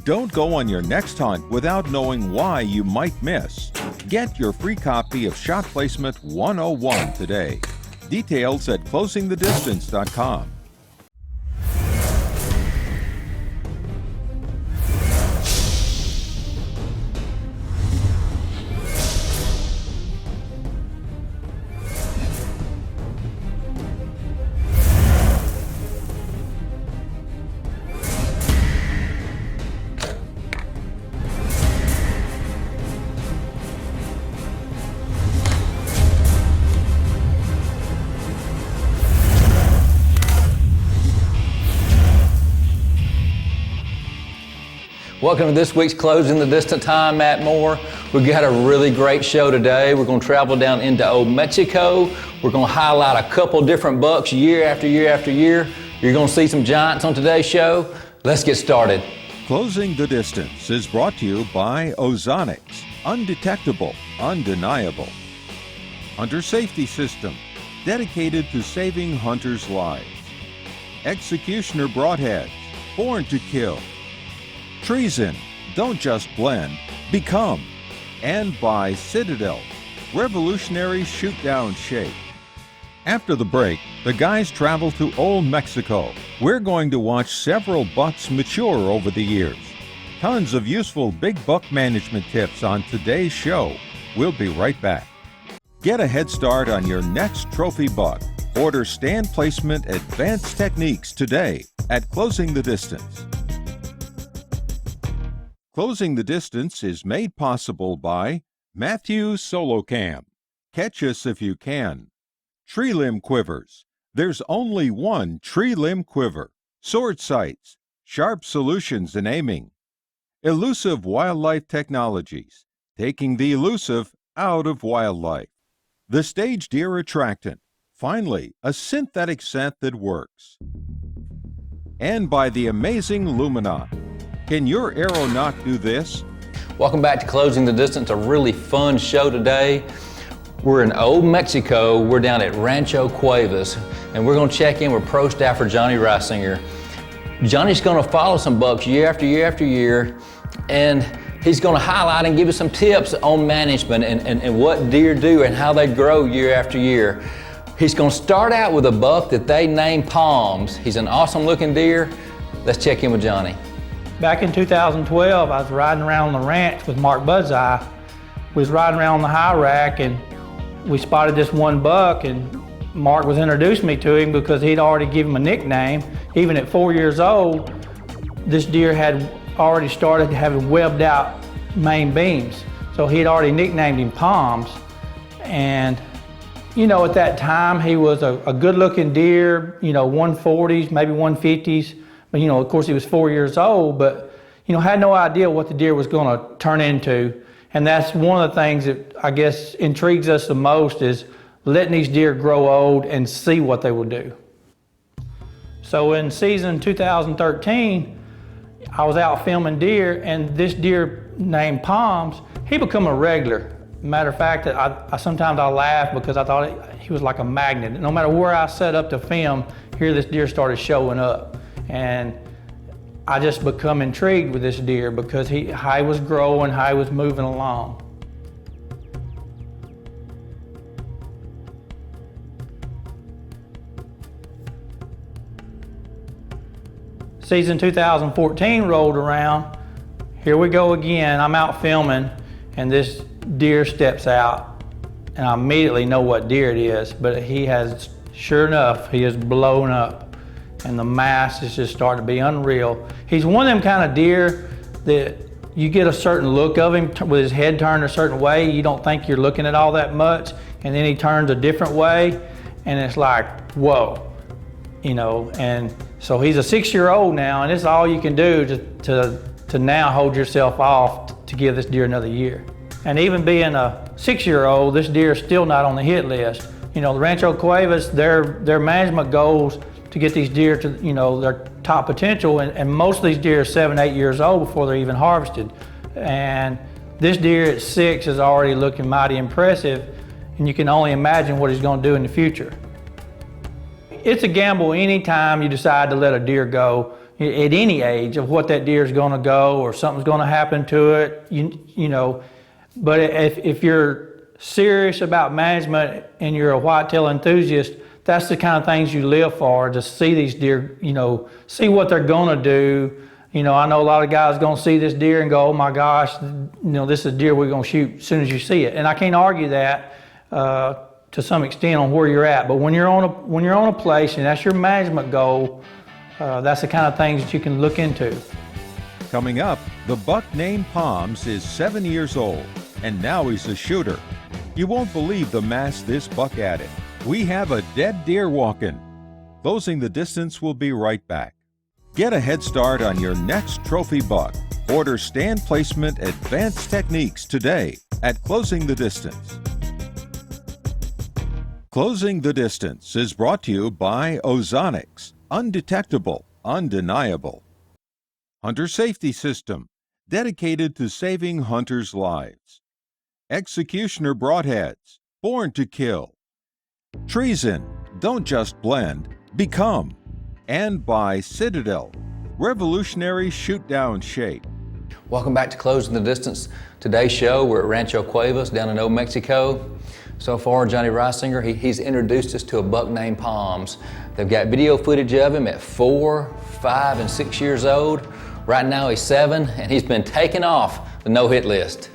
Don't go on your next hunt without knowing why you might miss. Get your free copy of Shot Placement 101 today. Details at closingthedistance.com. Welcome to this week's Closing the Distance. I'm Matt Moore. We've got a really great show today. We're going to travel down into Old Mexico. We're going to highlight a couple different bucks year after year after year. You're going to see some giants on today's show. Let's get started. Closing the Distance is brought to you by Ozonics, undetectable, undeniable. Hunter Safety System, dedicated to saving hunters' lives. Executioner Broadheads, born to kill. Treason, don't just blend, become. And by Citadel, revolutionary shoot-down shape. After the break, the guys travel to Old Mexico. We're going to watch several bucks mature over the years. Tons of useful big buck management tips on today's show. We'll be right back. Get a head start on your next trophy buck. Order stand placement advanced techniques today at Closing the Distance. Closing the Distance is made possible by Matthew Solo Cam, Catch Us If You Can, Tree Limb Quivers, there's only one tree limb quiver, Sword Sights, Sharp Solutions in Aiming, Elusive Wildlife Technologies, taking the elusive out of wildlife, the Stage Deer Attractant, finally a synthetic scent that works, and by the amazing Luminaut. Can your aeronaut do this? Welcome back to Closing the Distance, a really fun show today. We're in Old Mexico. We're down at Rancho Cuevas, and we're going to check in with Pro Staffer Johnny Reisinger. Johnny's going to follow some bucks year after year after year, and he's going to highlight and give us some tips on management and what deer do and how they grow year after year. He's going to start out with a buck that they name Palms. He's an awesome looking deer. Let's check in with Johnny. Back in 2012, I was riding around on the ranch with Mark Buzzeye. We was riding around on the high rack and we spotted this one buck, and Mark was introducing me to him because he'd already given him a nickname. Even at 4 years old, this deer had already started having webbed out main beams. So he'd already nicknamed him Palms. And you know, at that time, he was a good looking deer, you know, 140s, maybe 150s. But, you know, of course he was 4 years old, but, you know, had no idea what the deer was going to turn into. And that's one of the things that I guess intrigues us the most, is letting these deer grow old and see what they will do. So in season 2013, I was out filming deer, and this deer named Palms, he become a regular. Matter of fact, sometimes I laugh because I thought he was like a magnet. No matter where I set up to film, here this deer started showing up. And I just become intrigued with this deer because how he was growing, how he was moving along. Season 2014 rolled around. Here we go again. I'm out filming and this deer steps out, and I immediately know what deer it is, but he has, sure enough, he is blown up. And the mass is just starting to be unreal. He's one of them kind of deer that you get a certain look of him with his head turned a certain way. You don't think you're looking at all that much, and then he turns a different way, and it's like, whoa, you know. And so he's a 6-year-old now, and it's all you can do to now hold yourself off to give this deer another year. And even being a 6-year-old, this deer is still not on the hit list. You know, the Rancho Cuevas, their management goals to get these deer to, you know, their top potential, and most of these deer are 7, 8 years old before they're even harvested. And this deer at 6 is already looking mighty impressive, and you can only imagine what he's going to do in the future. It's a gamble anytime you decide to let a deer go. at any age of what that deer is going to go or something's going to happen to it. You know, but if you're serious about management and you're a whitetail enthusiast, that's the kind of things you live for, to see these deer, you know, see what they're going to do. You know, I know a lot of guys going to see this deer and go, oh my gosh, you know, this is a deer we're going to shoot as soon as you see it. And I can't argue that to some extent on where you're at. But when you're on a place and that's your management goal, that's the kind of things that you can look into. Coming up, the buck named Palms is 7 years old, and now he's a shooter. You won't believe the mass this buck added. We have a dead deer walking. Closing the Distance will be right back. Get a head start on your next trophy buck. Order stand placement advanced techniques today at Closing the Distance. Closing the Distance is brought to you by Ozonics. Undetectable, undeniable. Hunter Safety System, dedicated to saving hunters' lives. Executioner Broadheads, born to kill. Treason, don't just blend, become. And by Citadel, revolutionary shoot-down shape. Welcome back to Closing the Distance. Today's show, we're at Rancho Cuevas down in Old Mexico. So far, Johnny Reisinger, he's introduced us to a buck named Palms. They've got video footage of him at 4, 5, and 6 years old. Right now he's 7, and he's been taken off the no-hit list.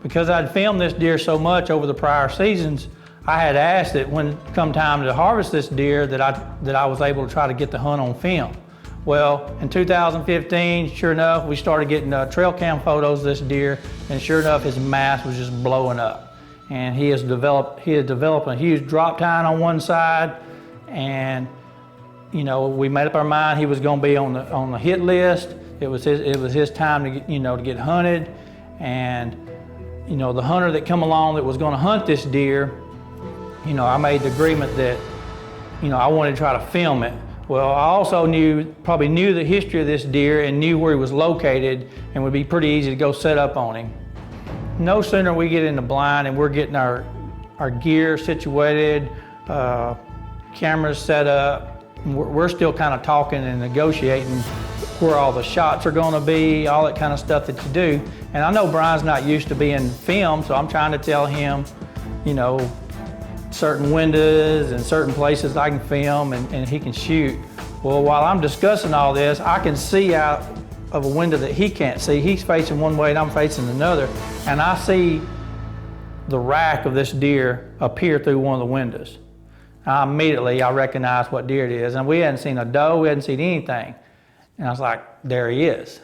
Because I'd filmed this deer so much over the prior seasons, I had asked that when come time to harvest this deer that I was able to try to get the hunt on film. Well, in 2015, sure enough, we started getting trail cam photos of this deer, and sure enough, his mass was just blowing up. And he had developed a huge drop tine on one side, and you know, we made up our mind he was going to be on the hit list. It was his time to to get hunted, and you know, the hunter that come along that was going to hunt this deer, you know, I made the agreement that, you know, I wanted to try to film it. Well, I also probably knew the history of this deer and knew where he was located, and would be pretty easy to go set up on him. No sooner we get in the blind and we're getting our gear situated, cameras set up, we're still kind of talking and negotiating where all the shots are going to be, all that kind of stuff that you do. And I know Brian's not used to being filmed, so I'm trying to tell him, you know, certain windows and certain places I can film and he can shoot. Well, while I'm discussing all this, I can see out of a window that he can't see. He's facing one way and I'm facing another, and I see the rack of this deer appear through one of the windows. Immediately, I recognize what deer it is, and we hadn't seen a doe, we hadn't seen anything. And I was like, there he is.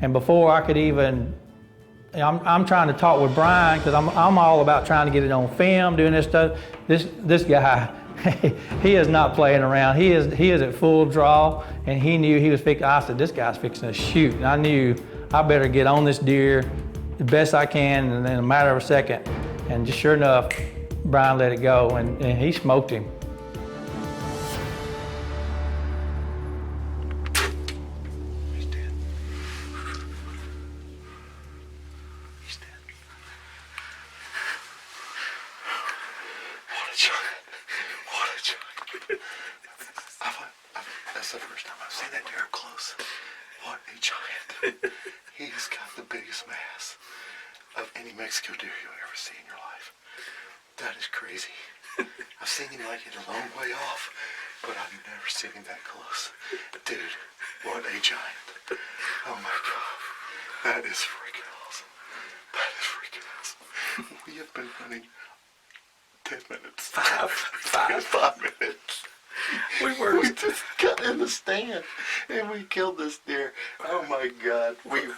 And before I could even, I'm trying to talk with Brian because I'm all about trying to get it on film, doing this stuff. This guy, he is not playing around. He is at full draw, and he knew he was fixing. I said, this guy's fixing to shoot, and I knew I better get on this deer the best I can in a matter of a second. And just sure enough, Brian let it go, and he smoked him. That's the first time I've seen that deer up close. What a giant. He has got the biggest mass of any Mexico deer you'll ever see in your life. That is crazy. I've seen him like it a long way off, but I've never seen him that close. Dude, what a giant. Oh my God. That is freaking awesome. We have been hunting 10 minutes. 5 minutes. We just got in the stand and we killed this deer. Oh my God.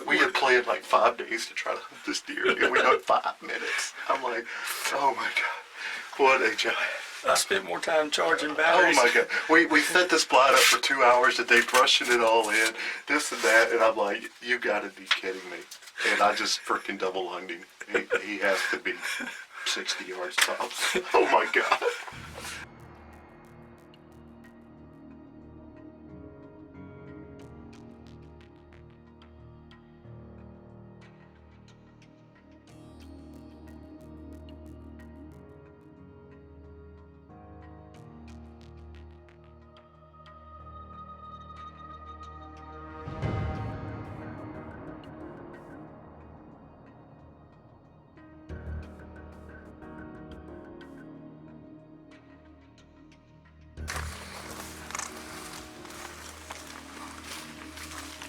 We had planned like 5 days to try to hunt this deer and we got 5 minutes. I'm like, oh my God, what a giant. I spent more time charging Oh batteries. my God. We set this blind up for 2 hours a day, brushing it all in, this and that, and I'm like, you gotta be kidding me. And I just freaking double lunged him. He has to be 60 yards tops. Oh my God.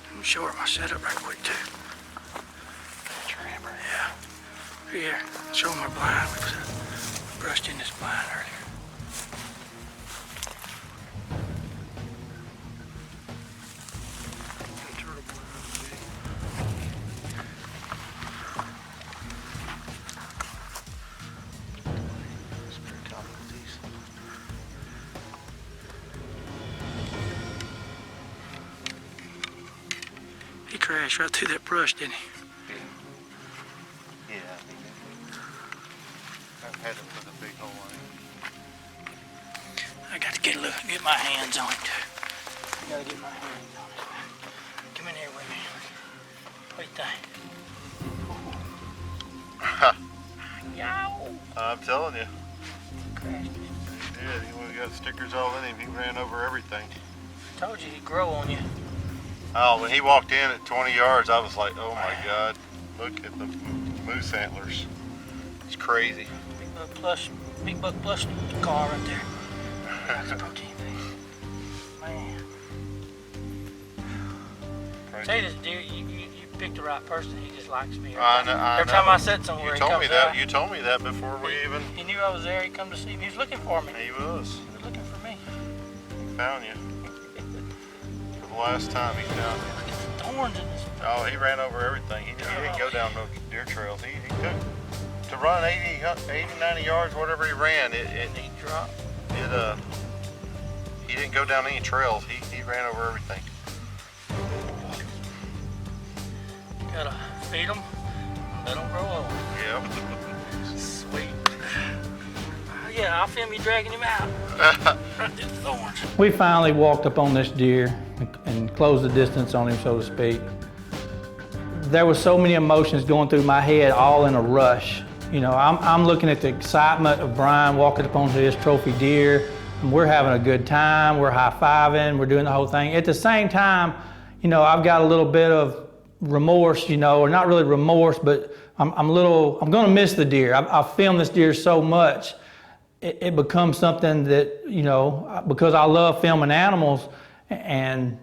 I'm short my setup right quick too. Trammer. Yeah. Here, show my blind. We brushed in this blind earlier. He crashed right through that brush, didn't he? Yeah, I've had him put a big hole in it. I got to get my hands on it too. I gotta get my hands on it. Come in here with me. What do you think? Yow! I'm telling you. Crashed it. He did. He got stickers all in him. He ran over everything. Told you he'd grow on you. Oh, when he walked in at 20 yards, I was like, oh my God, look at the moose antlers. It's crazy. Big buck plus car right there. That's a protein thing. Man. Say this, deer, you picked the right person. He just likes me. Every time I sit somewhere, he comes out. You told me that before we even. He knew I was there. He come to see me. He was looking for me. He was. He was looking for me. He found you. For the last time, he found you. Look at the thorns in this. Oh, he ran over everything. He didn't go down no deer trails. He took to run 80, 90 yards, whatever he ran. He dropped. He didn't go down any trails. He ran over everything. Gotta feed them, let them grow old. Yep. Sweet. Yeah, I'll film you dragging him out. Right through the thorns. We finally walked up on this deer and closed the distance on him, so to speak. There was so many emotions going through my head, all in a rush. You know, I'm looking at the excitement of Brian walking up onto his trophy deer, and we're having a good time. We're high-fiving. We're doing the whole thing. At the same time, you know, I've got a little bit of remorse, you know, or not really remorse, but I'm gonna miss the deer. I've filmed this deer so much, it becomes something that, you know, because I love filming animals and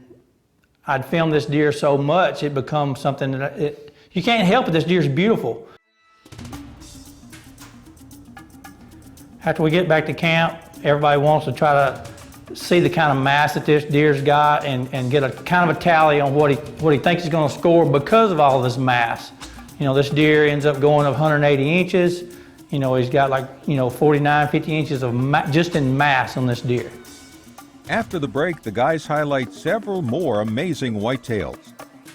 I'd film this deer so much, it becomes something that you can't help it, this deer's beautiful. After we get back to camp, everybody wants to try to see the kind of mass that this deer's got and get a kind of a tally on what he thinks he's going to score because of all this mass. You know, this deer ends up going 180 inches. You know, he's got like, you know, 49, 50 inches of just in mass on this deer. After the break, the guys highlight several more amazing whitetails.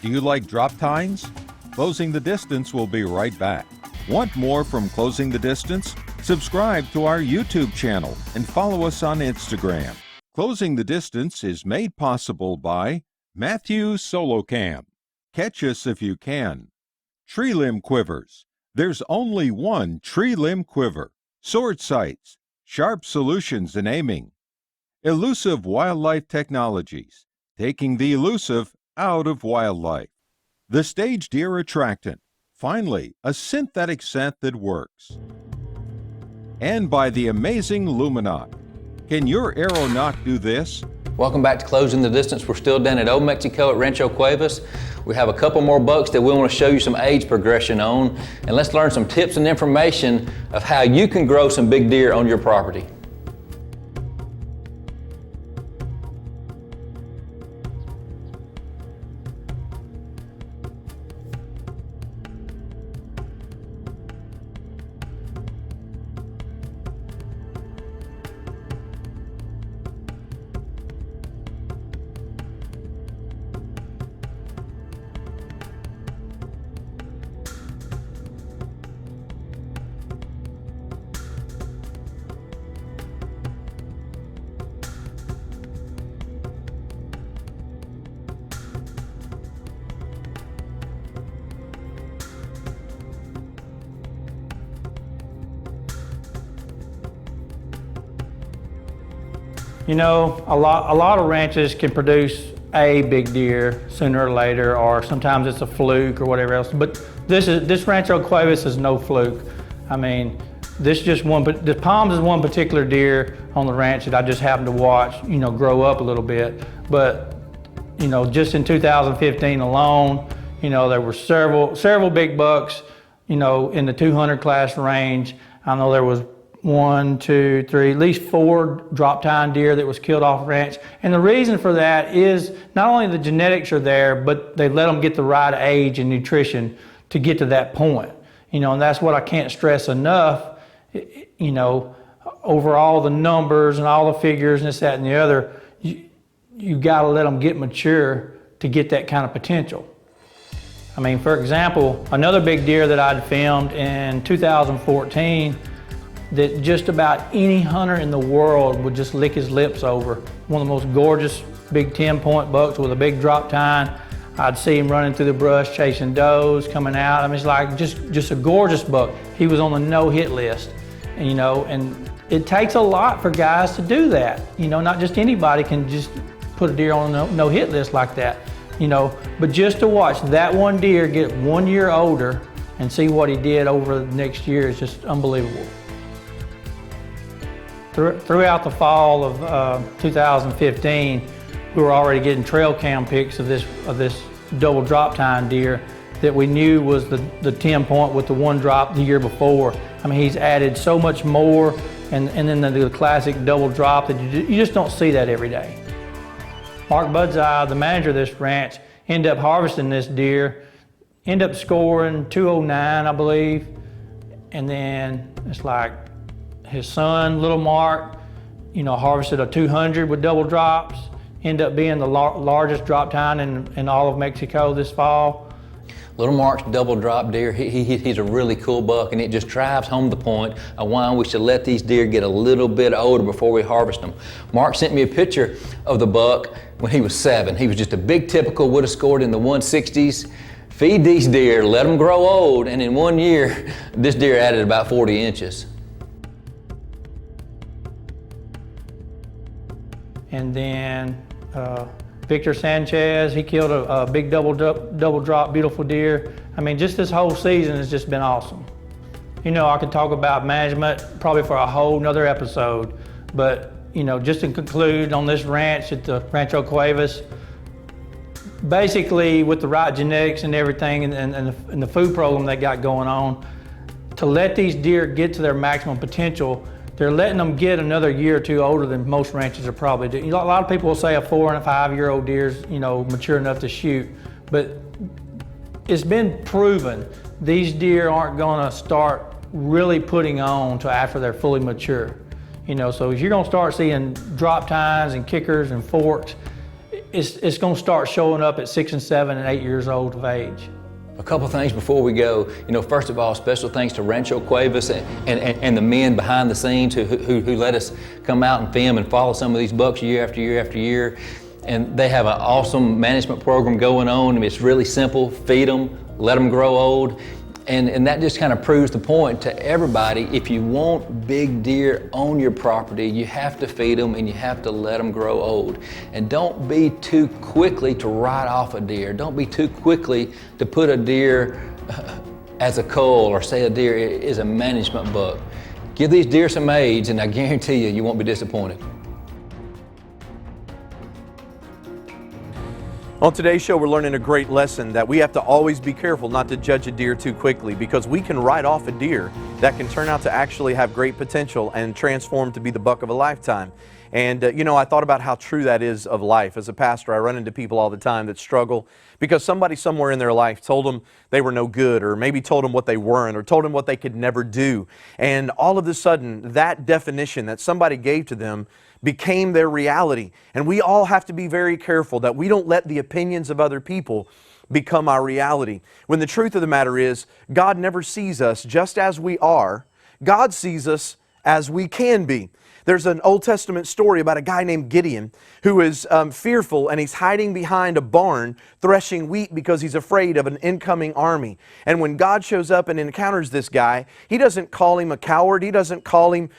Do you like drop tines? Closing the Distance will be right back. Want more from Closing the Distance? Subscribe to our YouTube channel and follow us on Instagram. Closing the Distance is made possible by Matthew Solocam. Catch us if you can. Tree limb quivers. There's only one tree limb quiver. Sword sights. Sharp solutions in aiming. Elusive Wildlife Technologies. Taking the elusive out of wildlife. The Stage Deer Attractant. Finally, a synthetic scent that works. And by the amazing Luminot. Can your arrow not do this? Welcome back to Closing the Distance. We're still down at Old Mexico at Rancho Cuevas. We have a couple more bucks that we want to show you some age progression on, and let's learn some tips and information of how you can grow some big deer on your property. You know, a lot of ranches can produce a big deer sooner or later, or sometimes it's a fluke or whatever else. But this Rancho Cuevas is no fluke. I mean, the Palms is one particular deer on the ranch that I just happened to watch, you know, grow up a little bit. But, you know, just in 2015 alone, you know, there were several big bucks, you know, in the 200 class range. I know there was 1, 2, 3, at least 4 drop tine deer that was killed off ranch. And the reason for that is not only the genetics are there, but they let them get the right age and nutrition to get to that point. You know, and that's what I can't stress enough. You know, over all the numbers and all the figures and this, that, and the other, you got to let them get mature to get that kind of potential. I mean, for example, another big deer that I'd filmed in 2014 that just about any hunter in the world would just lick his lips over. One of the most gorgeous big 10-point bucks with a big drop tine. I'd see him running through the brush, chasing does, coming out. I mean, it's like just a gorgeous buck. He was on the no-hit list, and, you know, and it takes a lot for guys to do that. You know, not just anybody can just put a deer on a no-hit list like that, you know. But just to watch that one deer get 1 year older and see what he did over the next year is just unbelievable. Throughout the fall of 2015, we were already getting trail cam pics of this double drop tine deer that we knew was the 10-point with the 1 drop the year before. I mean, he's added so much more, and then the classic double drop that you just don't see that every day. Mark Budseye, the manager of this ranch, ended up harvesting this deer, ended up scoring 209, I believe, and then it's like, his son, little Mark, you know, harvested a 200 with double drops, ended up being the largest drop tine in all of Mexico this fall. Little Mark's double drop deer, he's a really cool buck, and it just drives home the point of why we should let these deer get a little bit older before we harvest them. Mark sent me a picture of the buck when he was 7. He was just a big typical, would have scored in the 160s. Feed these deer, let them grow old, and in 1 year, this deer added about 40 inches. And then Victor Sanchez, he killed a big double drop, beautiful deer. I mean, just this whole season has just been awesome. You know, I could talk about management probably for a whole nother episode, but, you know, just to conclude on this ranch at the Rancho Cuevas, basically with the right genetics and everything and the food program they got going on, to let these deer get to their maximum potential, they're letting them get another year or 2 older than most ranches are probably doing. You know, a lot of people will say a 4 and a 5-year-old deer's, you know, mature enough to shoot, but it's been proven these deer aren't gonna start really putting on till after they're fully mature. You know, so as you're gonna start seeing drop tines and kickers and forks, it's gonna start showing up at 6 and 7 and 8 years old of age. A couple things before we go. You know, first of all, special thanks to Rancho Cuevas and the men behind the scenes who let us come out and film and follow some of these bucks year after year after year. And they have an awesome management program going on. I mean, it's really simple. Feed them, let them grow old. And that just kind of proves the point to everybody. If you want big deer on your property, you have to feed them and you have to let them grow old. And don't be too quickly to write off a deer. Don't be too quickly to put a deer as a cull or say a deer is a management buck. Give these deer some age and I guarantee you, you won't be disappointed. On today's show, we're learning a great lesson that we have to always be careful not to judge a deer too quickly, because we can write off a deer that can turn out to actually have great potential and transform to be the buck of a lifetime. And you know, I thought about how true that is of life. As a pastor, I run into people all the time that struggle because somebody somewhere in their life told them they were no good, or maybe told them what they weren't, or told them what they could never do. And all of a sudden, that definition that somebody gave to them became their reality. And we all have to be very careful that we don't let the opinions of other people become our reality. When the truth of the matter is, God never sees us just as we are. God sees us as we can be. There's an Old Testament story about a guy named Gideon who is fearful, and he's hiding behind a barn threshing wheat because he's afraid of an incoming army. And when God shows up and encounters this guy, He doesn't call him a coward. He doesn't call him,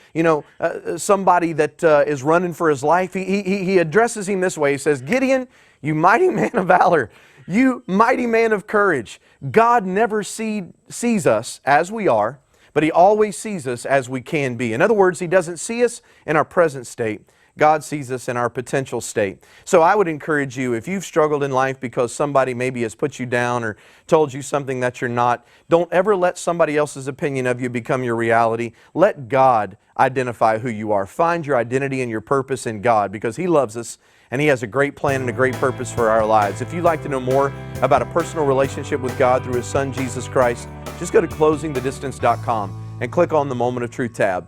somebody that is running for his life. He addresses him this way. He says, "Gideon, you mighty man of valor, you mighty man of courage." God never sees us as we are, but He always sees us as we can be. In other words, He doesn't see us in our present state. God sees us in our potential state. So I would encourage you, if you've struggled in life because somebody maybe has put you down or told you something that you're not, don't ever let somebody else's opinion of you become your reality. Let God identify who you are. Find your identity and your purpose in God, because He loves us and He has a great plan and a great purpose for our lives. If you'd like to know more about a personal relationship with God through His Son, Jesus Christ, just go to closingthedistance.com and click on the Moment of Truth tab.